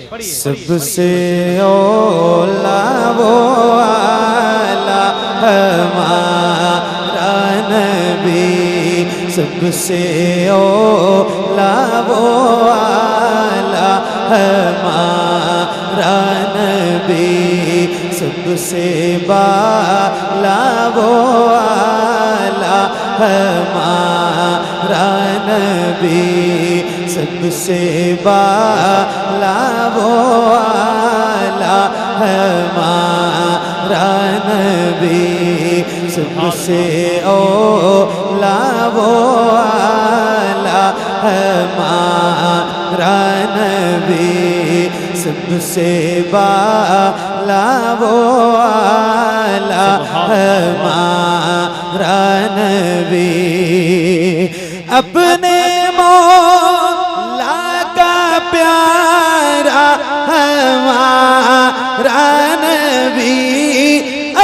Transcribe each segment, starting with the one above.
सबसे औला वो आला हमारा नबी, सबसे औला वो आला हमारा नबी, सबसे बाला वो आला हमारा नबी, सबसे बाला वो आला हमारा नबी, सबसे औला वो आला हमारा नबी, सबसे बाला वो आला हमारा नबी। अपने मौला का प्यारा हमारा नबी,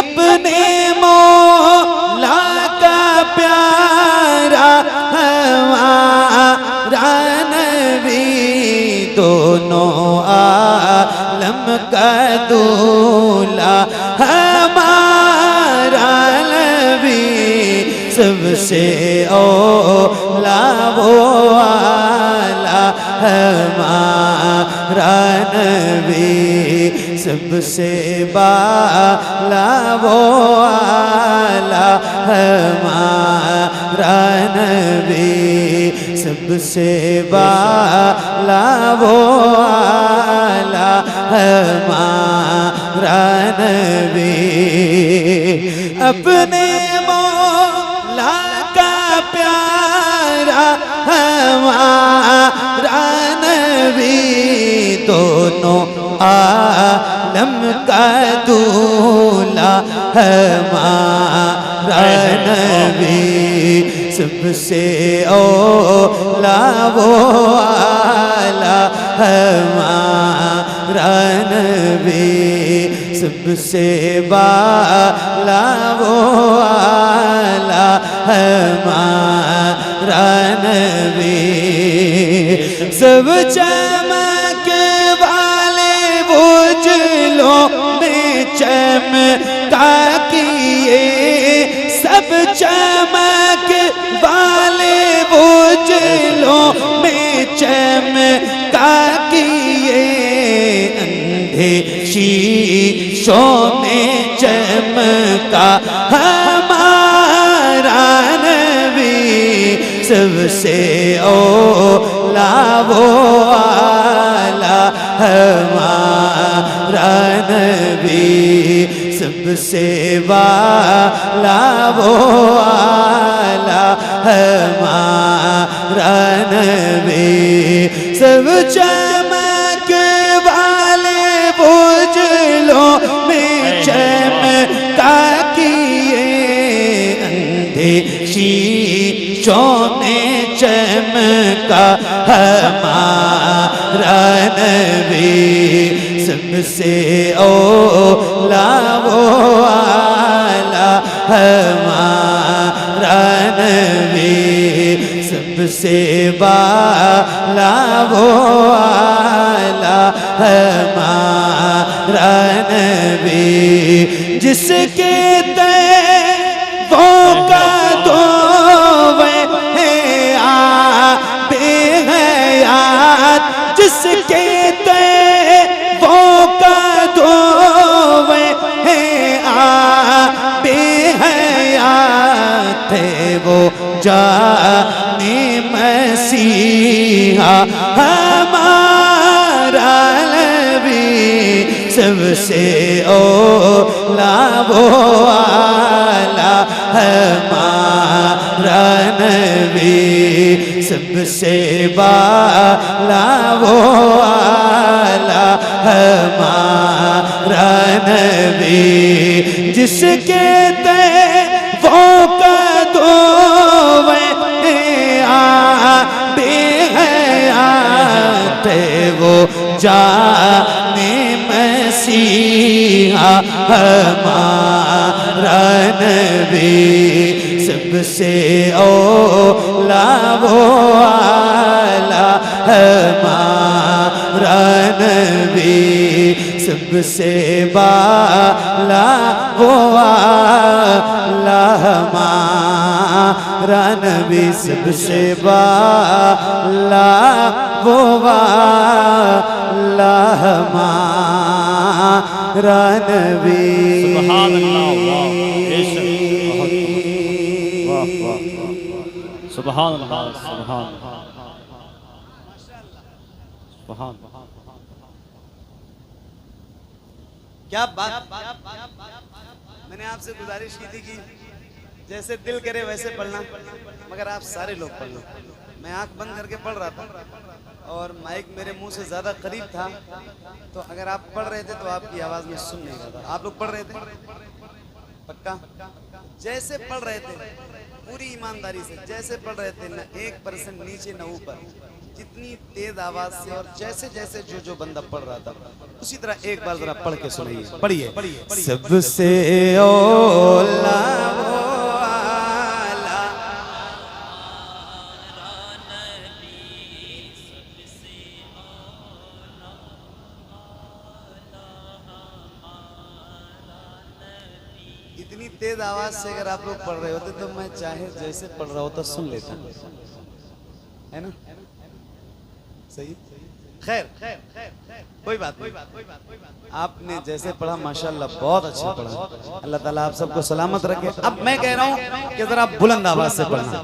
अपने मौला का प्यारा हमारा नबी, दोनों आलम का दूल्हा हमारा नबी, सबसे औला वो आला हमारा नबी, सबसे बाला वो आला हमारा नबी, सबसे बाला वो आला हमारा नबी। अपने मौला का प्यारा हमारा नबी, दोनों आलम का दूल्हा हमारा नबी, सबसे औला वो आला हमारा नबी, सबसे बाला वो आला हमारा नबी। सब चमक वाले उजलों में चमका किए, सब चमक वाले उजलों में चमका किए, अंधे शीशों में चमका हमारा नबी, सबसे औला वो आला हमारा नबी, सबसे बाला वो आला हमारा नबी, सब चमक वाले उजलों में चमका किए, अंधे शीशों में चमका हमारा नबी, सबसे औला वो आला हमारा नबी, सबसे बाला वो आला हमारा नबी, जिसके तैबों का दो बेहयात, जिसके तैबों का दो बेहयात थे, वो जाने मसीहा हमारा नबी, सबसे औला वो आला हमारा नबी, सबसे बाला वो आला हमारा नबी, जिसके तैबों का दो बेहयात थे, वो जाने मसीहा हमारा नबी, सबसे औला वो आला हमारा नबी सबसे बाला वो आला हमारा नबी सबसे बाला वो आला हमारा नबी। सुभान अल्लाह, वाह वाह, सुभान अल्लाह, सुभान सुभान। क्या बात। मैंने आपसे गुजारिश की थी कि जैसे दिल करे वैसे पढ़ना, मगर आप सारे लोग पढ़ लो। मैं आंख बंद करके पढ़ रहा था और माइक मेरे मुंह से ज्यादा करीब था, तो अगर आप पढ़ रहे थे तो आपकी आवाज में सुन नहीं रहा था। आप लोग पढ़ रहे थे पक्का? जैसे पढ़ रहे थे पूरी ईमानदारी से, जैसे पढ़ रहे थे, न 1% नीचे न ऊपर, जितनी तेज आवाज से और जैसे जैसे जो बंदा पढ़ रहा था उसी तरह एक बार जरा पढ़ के सुनाइए। पढ़िए। सबसे औला वो आला इतनी तेज आवाज से अगर आप लोग पढ़ रहे होते तो मैं चाहे जैसे पढ़ रहा होता सुन लेता, है ना? सही। खैर कोई बात नहीं। आपने जैसे पढ़ा माशाल्लाह बहुत अच्छा पढ़ा। अल्लाह ताला आप सबको सलामत रखे। अब मैं कह रहा हूँ कि जरा बुलंद आवाज से पढ़ना,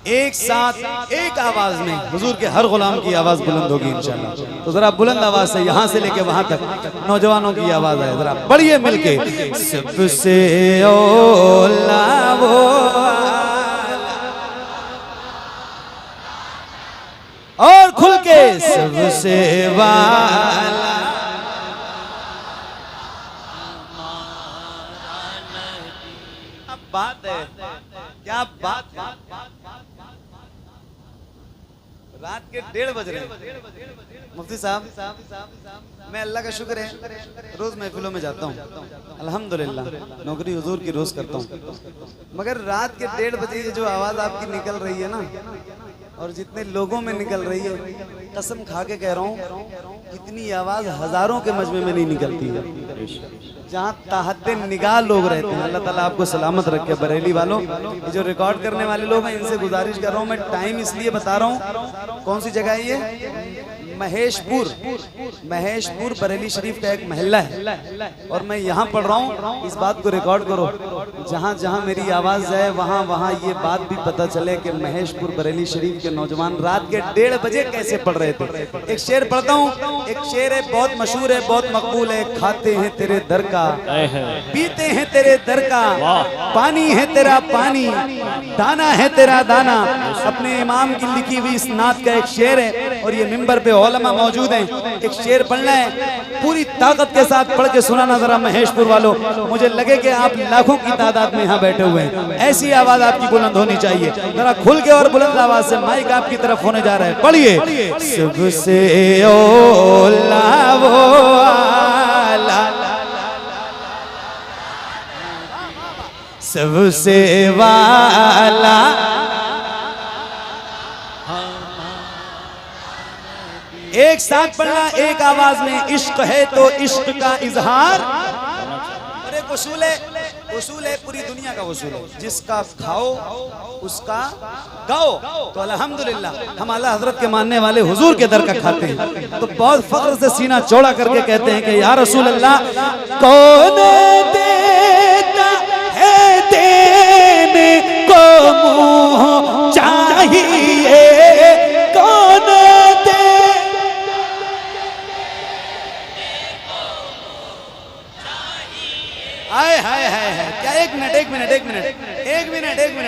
एक साथ एक आवाज में। हुजूर के हर गुलाम की आवाज बुलंद होगी इंशाल्लाह, तो जरा बुलंद आवाज से यहाँ से लेके वहां तक नौजवानों की आवाज है, जरा पढ़िए मिलके। सबसे औला वो और खुल के सबसे वाला अब बात है, क्या बात है। रात के 1:30 बज रहे हैं। मुफ्ती साहब, मैं अल्लाह का शुक्र है रोज महफिलों में जाता हूँ, अल्हम्दुलिल्लाह नौकरी हुजूर की रोज करता हूँ, मगर रात के 1:30 बजे जो आवाज आपकी निकल रही है ना, और जितने लोगों में निकल रही है, कसम खा के कह रहा हूँ इतनी आवाज हजारों के मजमे में नहीं निकलती है। जहाँ ताहद्दे निगाह लोग रहते हैं, अल्लाह ताला आपको सलामत रखे। बरेली वालों, ये जो रिकॉर्ड करने वाले लोग हैं, इनसे गुजारिश कर रहा हूँ, मैं टाइम इसलिए बता रहा हूँ, कौन सी जगह है ये? महेशपुर बरेली शरीफ का एक महल्ला है, और मैं यहाँ पढ़ रहा हूँ। इस बात को रिकॉर्ड करो, जहाँ जहाँ मेरी आवाज जाए वहाँ वहाँ ये बात भी पता चले कि महेशपुर बरेली शरीफ के नौजवान रात के 1:30 बजे कैसे पढ़ रहे थे। एक शेर पढ़ता हूँ, एक शेर है बहुत मशहूर है, बहुत मकबूल है। खाते हैं तेरे दर का, पीते हैं तेरे दर का, पानी है तेरा पानी, दाना है तेरा दाना। अपने इमाम की लिखी हुई इस नात का एक शेर है, और ये मिंबर पे उलमा मौजूद हैं। एक शेर पढ़ना है, पूरी ताकत के साथ पढ़ के सुनाना जरा महेशपुर वालों। मुझे लगे कि आप लाखों की तादाद में यहाँ बैठे हुए हैं, ऐसी आवाज आपकी बुलंद होनी चाहिए। जरा खुल के और बुलंद आवाज से, माइक आपकी तरफ होने जा रहा है, पढ़िए। सबसे औला वो आला सबसे वाला एक साथ पढ़ना, एक आवाज में। इश्क है तो इश्क का इजहार, और एक उसूल है पूरी दुनिया का उसूल है, जिसका खाओ उसका गाओ। तो अल्हम्दुलिल्लाह हम आला हजरत के मानने वाले हुजूर के दर का खाते हैं, तो बहुत फख्र से सीना चौड़ा करके कहते हैं कि या रसूल अल्लाह, कौन देता है देने को मुँह चाहिए, कौन दे हाय हाय हाय हाय। क्या एक मिनट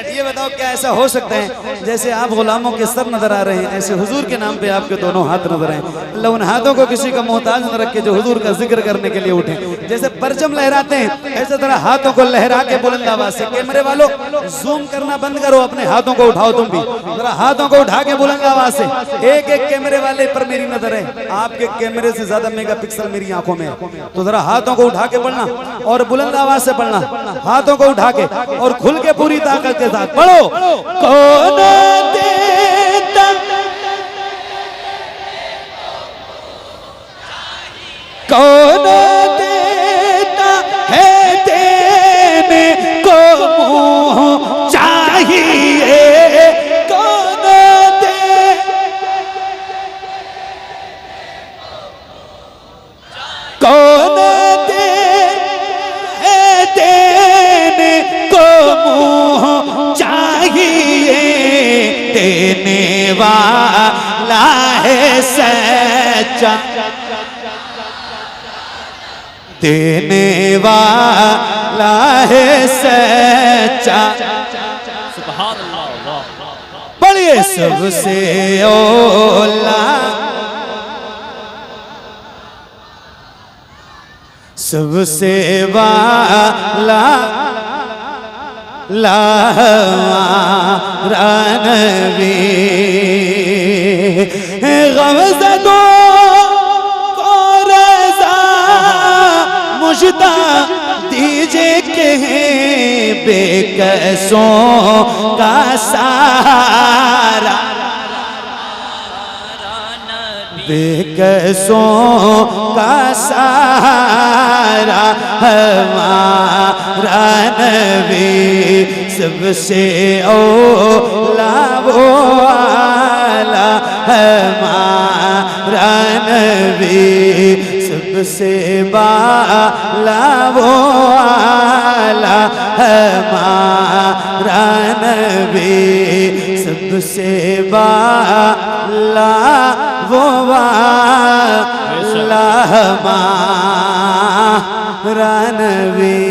ये बताओ, क्या ऐसा हो सकता है जैसे आप गुलामों के सर नजर आ रहे हैं, ऐसे हुजूर के नाम पे आपके दोनों हाथ नजर आए। अल्लाह उन हाथों को किसी का मोहताज न रखे जो हुजूर का जिक्र करने के लिए उठे। जैसे परचम लहराते हैं, ऐसे तरह हाथों को लहरा के बुलंद आवाज से। कैमरे वालों जूम करना बंद करो, अपने हाथों को उठाओ, तुम भी जरा हाथों को उठा के बुलंद आवाज से। एक एक कैमरे वाले पर मेरी नजर है, आपके कैमरे से ज्यादा मेगापिक्सल मेरी आंखों में है, तो जरा हाथों को उठा के पढ़ना और बुलंद आवाज से पढ़ना, हाथों को उठा के और खुल के पूरी ताकत के साथ पढ़ो। कौन देता कौन देता है देने को मुँह चाहिए, कौन दे कौन दे है देने को मुँह चाहिए, देने वाला है सच्चा, देने वाला है सच्चा। सुभान अल्लाह, वाह। पढ़िए सबसे औला, सबसे वाला लाहवारा नबी, गमज़दों को रज़ा मुझदा दीजिए कहें बेकसों का सहारा, बेकसों का सहारा हमारा नबी, सबसे औला वो वाला हमारा नबी, सबसे बाला वो वाला हमारा नबी, सबसे बाला वो वाला हमारा नबी।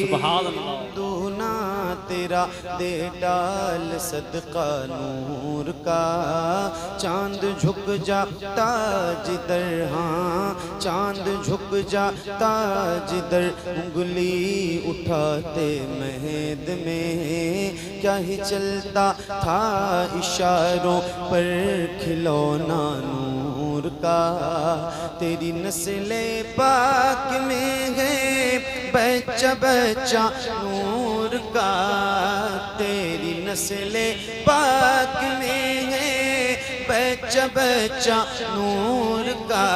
सुभान अल्लाह। दूना तेरा दे डाल सदका नूर का, चांद झुक जाता जिधर, हाँ चांद झुक जाता जिधर, उंगली उठाते महद में क्या ही चलता था इशारों पर खिलौना नूर का, तेरी नस्ले पाक में है बच्चा बच्चा नूर का, तेरी नस्ले पाक में है बच्चा बच्चा नूर का,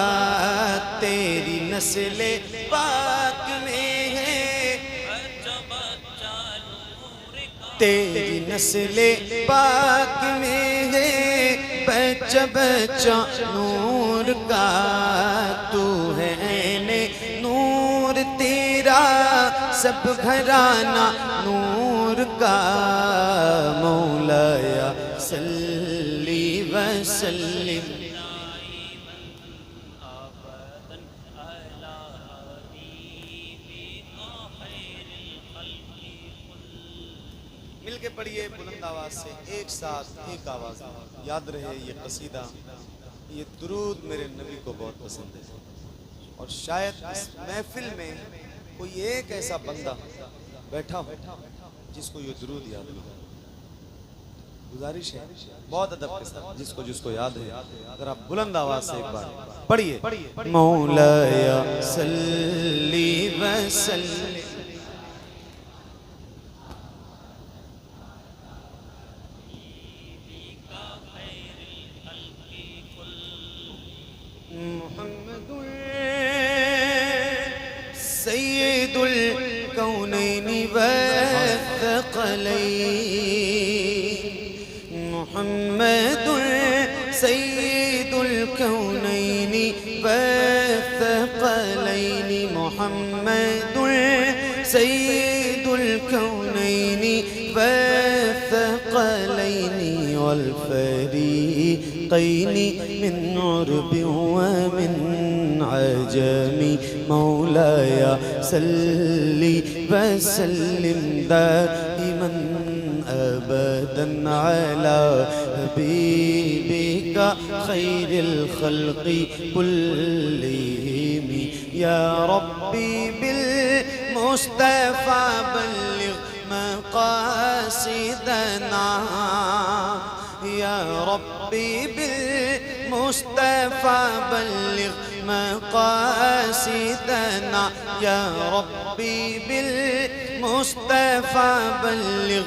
तेरी नस्ले पाक में है बच्चा बच्चा नूर का, तेरी नस्ले पाक में है बच्चा बच्चा नूर का, तू है ने नूर तेरा सब घराना नूर का, मौलाया सल्ली वसल्लिम मिलके पढ़िए बुलंद आवाज से, एक साथ एक आवाज, याद रहे ये कसीदा, ये दुरूद मेरे नबी को बहुत पसंद है, और शायद इस महफिल में कोई एक ऐसा बंदा बैठा हो जिसको ये दुरूद याद हो। गुजारिश है बहुत अदब के साथ, जिसको जिसको याद है अगर आप बुलंद आवाज से एक बार पढ़िए, मौलाया सल्ली वसल्लिम मुहम्मदुल सय्यदुल कौनैनि वथक़लैन, मुहम्मदुल सय्यदुल कौनैनि वथक़लैन, मुहम्मदुल सय्यदुल कौनैनि वथक़लैन, वल फरीक़ैन मिन उर्ब व मिन अजम, मौलाया सल्ली वसल्लिम दाइमन अबदन अला हबीबिका खैरिल खल्क़ि कुल्लिहिम, या रब्बी बिल मुस्तफ़ा बल्लिग़ मक़ासिदना, या रब्बी बिल मुस्तफ़ा बल्लिग़ मक़ासिदना, या रब्बी बिल मुस्तफ़ा बल्लिग़